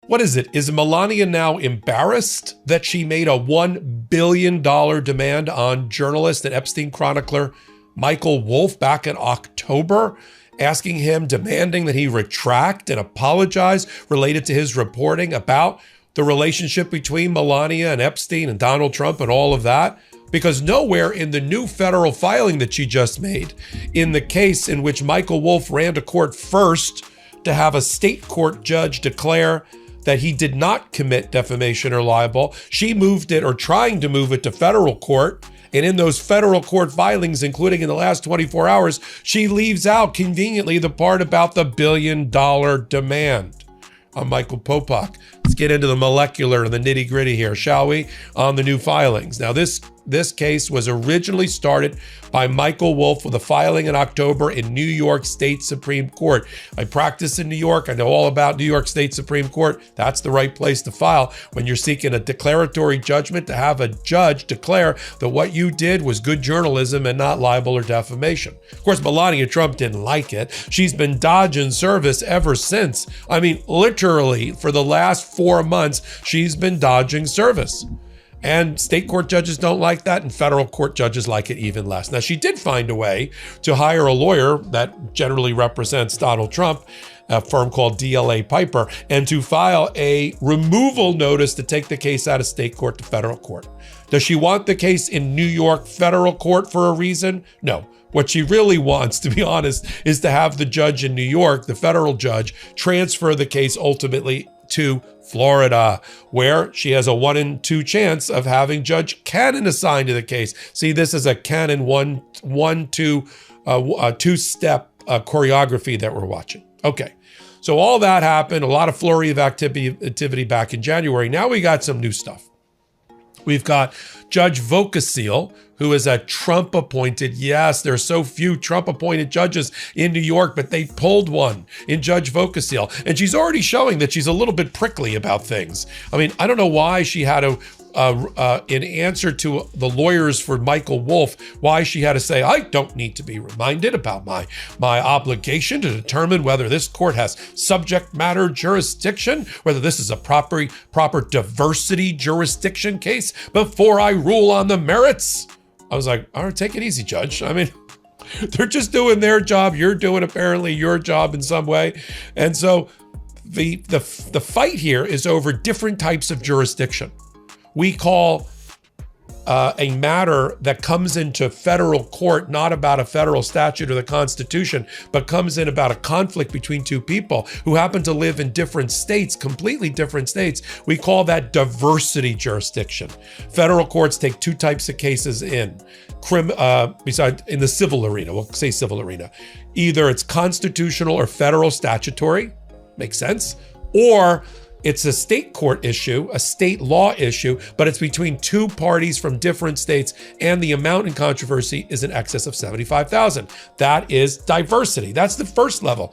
What is it? Is Melania now embarrassed that she made a $1 billion demand on journalist and Epstein chronicler Michael Wolff back in October, asking him, demanding that he retract and apologize related to his reporting about the relationship between Melania and Epstein and Donald Trump and all of that? Because nowhere in the new federal filing that she just made, in the case in which Michael Wolff ran to court first to have a state court judge declare that he did not commit defamation or libel, she moved it, or trying to move it, to federal court. And in those federal court filings, including in the last 24 hours, she leaves out conveniently the part about the $1 billion demand on Michael Popak. Let's get into the molecular and the nitty gritty here, shall we? On the new filings. Now, this case was originally started by Michael Wolff with a filing in October in New York State Supreme Court. I practice in New York. I know all about New York State Supreme Court. That's the right place to file when you're seeking a declaratory judgment, to have a judge declare that what you did was good journalism and not libel or defamation. Of course, Melania Trump didn't like it. She's been dodging service ever since. I mean, literally for the last 4 months, she's been dodging service. And state court judges don't like that, and federal court judges like it even less. Now, she did find a way to hire a lawyer that generally represents Donald Trump, a firm called DLA Piper, and to file a removal notice to take the case out of state court to federal court. Does she want the case in New York federal court for a reason? No. What she really wants, to be honest, is to have the judge in New York, the federal judge, transfer the case ultimately to Florida, where she has a 1 in 2 chance of having Judge Cannon assigned to the case. See, this is a Cannon two-step choreography that we're watching. Okay, so all that happened, a lot of flurry of activity back in January. Now we got some new stuff. We've got Judge Vocasil, who is a Trump-appointed, yes, there's so few Trump-appointed judges in New York, but they pulled one in Judge Vocasil. And she's already showing that she's a little bit prickly about things. I mean, I don't know why she had to, in answer to the lawyers for Michael Wolff, why she had to say, I don't need to be reminded about my obligation to determine whether this court has subject matter jurisdiction, whether this is a proper diversity jurisdiction case before I rule on the merits. I was like, all right, take it easy, Judge. I mean, they're just doing their job. You're doing apparently your job in some way. And so the fight here is over different types of jurisdiction. We call a matter that comes into federal court not about a federal statute or the Constitution, but comes in about a conflict between two people who happen to live in different states, completely different states. We call that diversity jurisdiction. Federal courts take 2 types of cases in the civil arena. We'll say civil arena. Either it's constitutional or federal statutory, makes sense, or it's a state court issue, a state law issue, but it's between 2 parties from different states, and the amount in controversy is in excess of $75,000. That is diversity. That's the first level